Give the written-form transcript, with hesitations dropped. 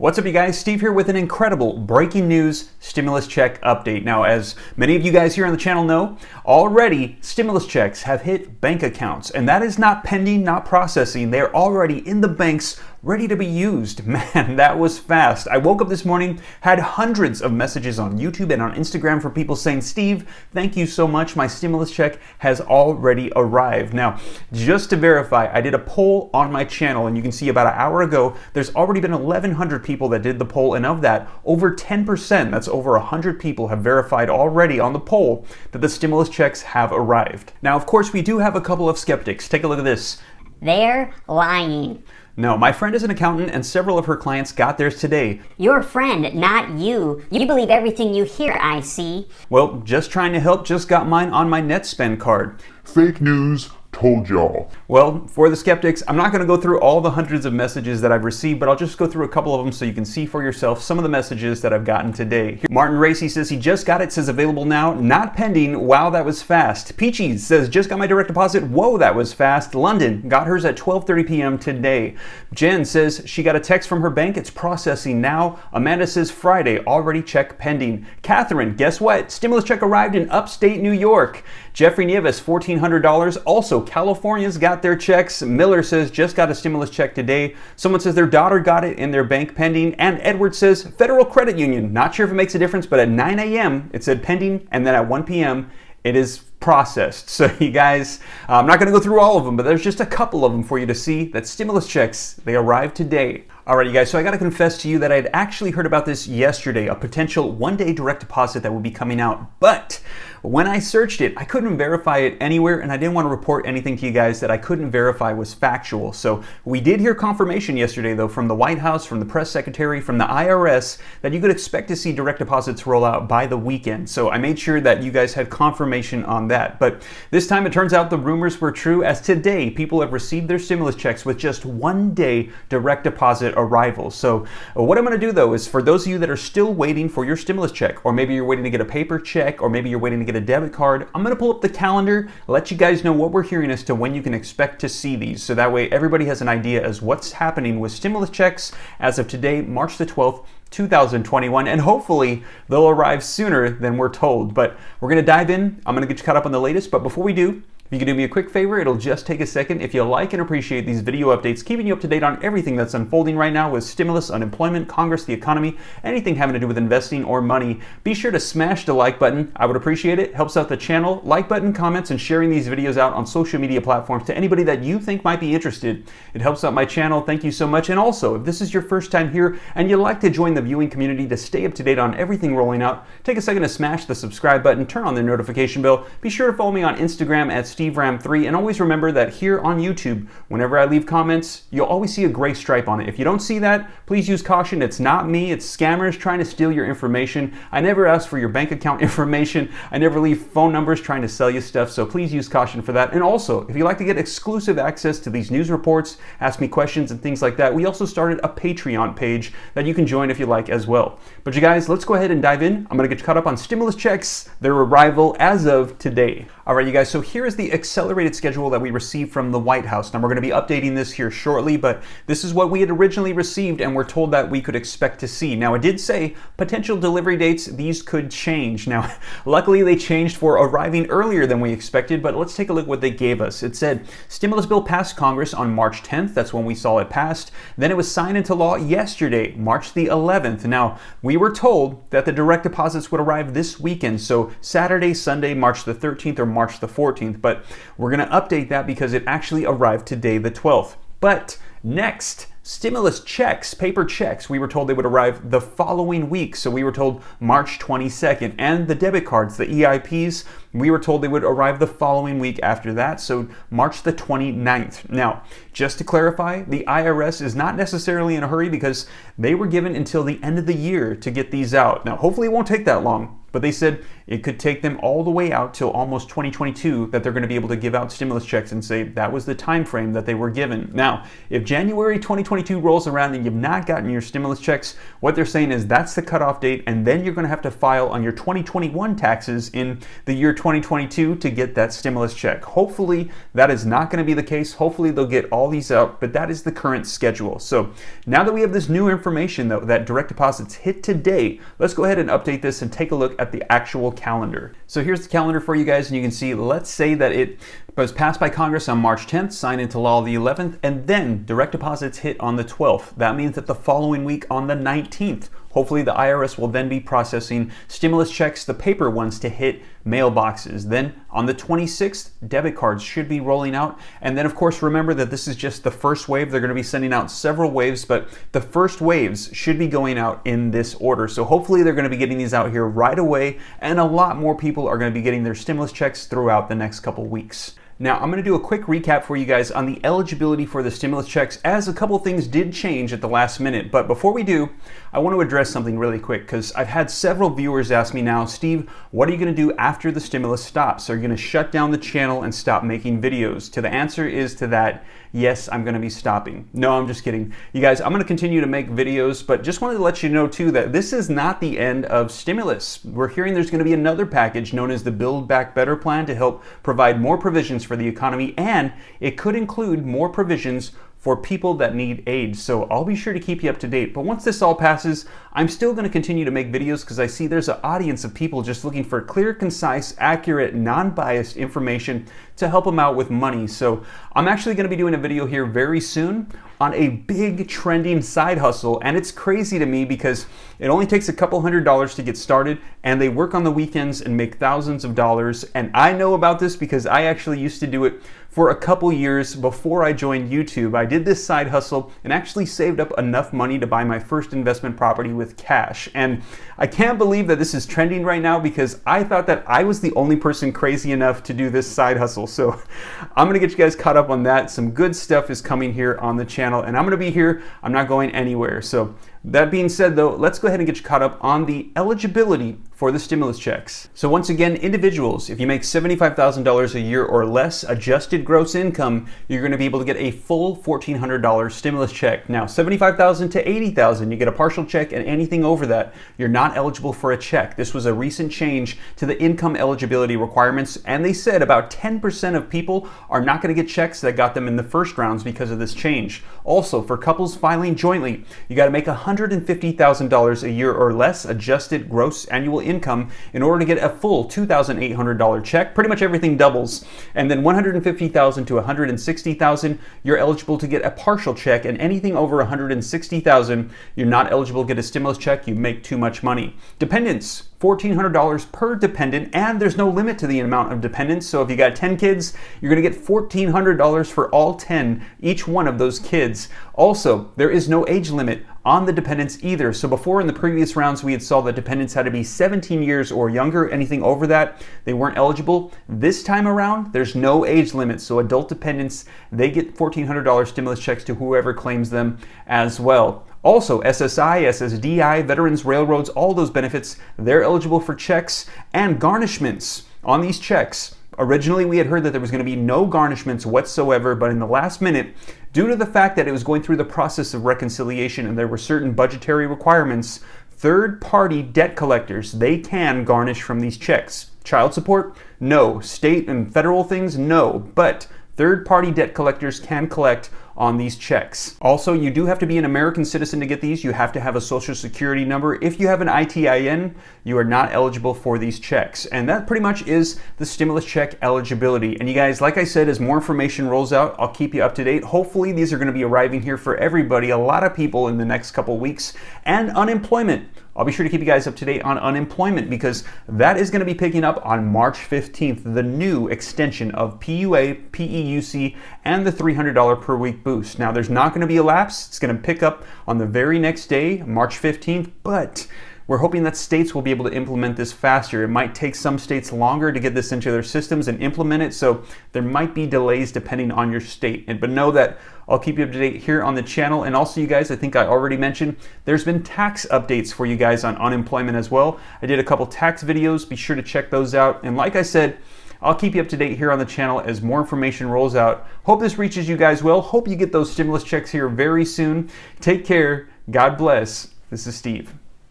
What's up, you guys? Steve here with an incredible breaking news stimulus check update. Now, as many of you guys here on the channel know, already stimulus checks have hit bank accounts, and that is not pending, not processing. They're already in the banks, ready to be used. Man, that was fast. I woke up this morning, had hundreds of messages on YouTube and on Instagram from people saying, Steve, thank you so much. My stimulus check has already arrived. Now, just to verify, I did a poll on my channel, and you can see about an hour ago, there's already been 1,100 people that did the poll, and of that, over 10%, that's over 100 people, have verified already on the poll that the stimulus checks have arrived. Now, of course, we do have a couple of skeptics. Take a look at this. They're lying. No, my friend is an accountant and several of her clients got theirs today. Your friend, not you. You believe everything you hear, I see. Well, just trying to help, just got mine on my net spend card. Fake news, told y'all. Well, for the skeptics, I'm not going to go through all the hundreds of messages that I've received, but I'll just go through a couple of them so you can see for yourself some of the messages that I've gotten today. Martin Racy says he just got it, says available now, not pending. Wow, that was fast. Peachy says just got my direct deposit. Whoa, that was fast. London got hers at 12:30 p.m. today. Jen says she got a text from her bank. It's processing now. Amanda says Friday, already check pending. Catherine, guess what? Stimulus check arrived in upstate New York. Jeffrey Nieves, $1,400. Also, California's got their checks. Miller says just got a stimulus check today. Someone says their daughter got it in their bank pending. And Edward says Federal Credit Union. Not sure if it makes a difference, but at 9 a.m. it said pending, and then at 1 p.m. it is processed. So you guys, I'm not going to go through all of them, but there's just a couple of them for you to see that stimulus checks, they arrived today. Alright, you guys, so I got to confess to you that I had actually heard about this yesterday, a potential one-day direct deposit that would be coming out, but when I searched it, I couldn't verify it anywhere, and I didn't want to report anything to you guys that I couldn't verify was factual. So we did hear confirmation yesterday, though, from the White House, from the press secretary, from the IRS, that you could expect to see direct deposits roll out by the weekend. So I made sure that you guys had confirmation on that. But this time it turns out the rumors were true, as today people have received their stimulus checks with just one day direct deposit arrival. So what I'm going to do, though, is for those of you that are still waiting for your stimulus check, or maybe you're waiting to get a paper check, or maybe you're waiting to get a debit card, I'm going to pull up the calendar, let you guys know what we're hearing as to when you can expect to see these. So that way everybody has an idea as what's happening with stimulus checks as of today, March the 12th, 2021, and hopefully they'll arrive sooner than we're told. But we're going to dive in. I'm going to get you caught up on the latest, but before we do, if you could do me a quick favor, it'll just take a second. If you like and appreciate these video updates, keeping you up to date on everything that's unfolding right now with stimulus, unemployment, Congress, the economy, anything having to do with investing or money, be sure to smash the like button. I would appreciate it. Helps out the channel. Like button, comments, and sharing these videos out on social media platforms to anybody that you think might be interested. It helps out my channel. Thank you so much. And also, if this is your first time here and you'd like to join the viewing community to stay up to date on everything rolling out, take a second to smash the subscribe button, turn on the notification bell. Be sure to follow me on Instagram at SteveRam3, and always remember that here on YouTube, whenever I leave comments, you'll always see a gray stripe on it. If you don't see that, please use caution. It's not me, it's scammers trying to steal your information. I never ask for your bank account information. I never leave phone numbers trying to sell you stuff, so please use caution for that. And also, if you'd like to get exclusive access to these news reports, ask me questions and things like that, we also started a Patreon page that you can join if you like as well. But you guys, let's go ahead and dive in. I'm going to get you caught up on stimulus checks, their arrival as of today. All right, you guys, so here is the accelerated schedule that we received from the White House. Now, we're going to be updating this here shortly, but this is what we had originally received and we're told that we could expect to see. Now, it did say potential delivery dates, these could change. Now, luckily they changed for arriving earlier than we expected, but let's take a look what they gave us. It said stimulus bill passed Congress on March 10th. That's when we saw it passed. Then it was signed into law yesterday, March the 11th. Now, we were told that the direct deposits would arrive this weekend, so Saturday, Sunday, March the 13th or March the 14th, but we're going to update that because it actually arrived today, the 12th. But next, stimulus checks, paper checks, we were told they would arrive the following week. So we were told March 22nd. And the debit cards, the EIPs, we were told they would arrive the following week after that. So March the 29th. Now, just to clarify, the IRS is not necessarily in a hurry because they were given until the end of the year to get these out. Now, hopefully it won't take that long. but they said it could take them all the way out till almost 2022 that they're going to be able to give out stimulus checks and say that was the time frame that they were given. Now, if January 2022 rolls around and you've not gotten your stimulus checks, what they're saying is that's the cutoff date, and then you're going to have to file on your 2021 taxes in the year 2022 to get that stimulus check. Hopefully that is not going to be the case. Hopefully they'll get all these out, but that is the current schedule. So now that we have this new information though, that direct deposits hit today, let's go ahead and update this and take a look at the actual calendar. So here's the calendar for you guys, and you can see, let's say that it was passed by Congress on March 10th, signed into law the 11th, and then direct deposits hit on the 12th. That means that the following week on the 19th, hopefully the IRS will then be processing stimulus checks, the paper ones, to hit mailboxes. Then on the 26th, debit cards should be rolling out. And then of course, remember that this is just the first wave. They're going to be sending out several waves, but the first waves should be going out in this order. So hopefully they're going to be getting these out here right away, and a lot more people are going to be getting their stimulus checks throughout the next couple weeks. Now, I'm going to do a quick recap for you guys on the eligibility for the stimulus checks, as a couple things did change at the last minute. But before we do, I want to address something really quick, because I've had several viewers ask me now, Steve, what are you going to do after the stimulus stops? Are you going to shut down the channel and stop making videos? The answer is to that, yes, I'm going to be stopping. No, I'm just kidding. You guys, I'm going to continue to make videos, but just wanted to let you know too that this is not the end of stimulus. We're hearing there's going to be another package known as the Build Back Better plan to help provide more provisions for the economy, and it could include more provisions for people that need aid. So I'll be sure to keep you up to date. But once this all passes, I'm still going to continue to make videos, because I see there's an audience of people just looking for clear, concise, accurate, non-biased information to help them out with money. So I'm actually going to be doing a video here very soon on a big trending side hustle, and it's crazy to me because it only takes a couple $100s to get started, and they work on the weekends and make thousands of dollars. And I know about this because I actually used to do it for a couple years before I joined YouTube. I did this side hustle and actually saved up enough money to buy my first investment property with cash. And I can't believe that this is trending right now, because I thought that I was the only person crazy enough to do this side hustle. So I'm gonna get you guys caught up on that. Some good stuff is coming here on the channel, and I'm gonna be here. I'm not going anywhere. So that being said though, let's go ahead and get you caught up on the eligibility for the stimulus checks. So once again, individuals, if you make $75,000 a year or less adjusted gross income, you're going to be able to get a full $1,400 stimulus check. Now, $75,000 to $80,000, you get a partial check, and anything over that, you're not eligible for a check. This was a recent change to the income eligibility requirements, and they said about 10% of people are not going to get checks that got them in the first rounds because of this change. Also, for couples filing jointly, you got to make $150,000 a year or less adjusted gross annual income in order to get a full $2,800 check. Pretty much everything doubles. And then $150,000 to $160,000, you're eligible to get a partial check, and anything over $160,000, you're not eligible to get a stimulus check. You make too much money. Dependents, $1,400 per dependent, and there's no limit to the amount of dependents. So if you got 10 kids, you're going to get $1,400 for all 10, each one of those kids. Also, there is no age limit on the dependents either. So before, in the previous rounds, we had saw that dependents had to be 17 years or younger. Anything over that, they weren't eligible. This time around, there's no age limit. So adult dependents, they get $1,400 stimulus checks to whoever claims them as well. Also, SSI, SSDI, veterans, railroads, all those benefits, they're eligible for checks and garnishments on these checks. Originally, we had heard that there was going to be no garnishments whatsoever, but in the last minute, due to the fact that it was going through the process of reconciliation and there were certain budgetary requirements, third-party debt collectors, they can garnish from these checks. Child support? No. State and federal things? No. But third-party debt collectors can collect on these checks. Also, you do have to be an American citizen to get these. You have to have a social security number. If you have an ITIN, you are not eligible for these checks. And that pretty much is the stimulus check eligibility. And you guys, like I said, as more information rolls out, I'll keep you up to date. Hopefully these are going to be arriving here for everybody, a lot of people in the next couple weeks. And unemployment. I'll be sure to keep you guys up to date on unemployment, because that is going to be picking up on March 15th, the new extension of PUA, PEUC, and the $300 per week boost. Now, there's not going to be a lapse. It's going to pick up on the very next day, March 15th, but We're hoping that states will be able to implement this faster. It might take some states longer to get this into their systems and implement it, so there might be delays depending on your state. But know that I'll keep you up to date here on the channel. And also, you guys, I think I already mentioned, there's been tax updates for you guys on unemployment as well. I did a couple tax videos. Be sure to check those out. And like I said, I'll keep you up to date here on the channel as more information rolls out. Hope this reaches you guys well. Hope you get those stimulus checks here very soon. Take care. God bless. This is Steve.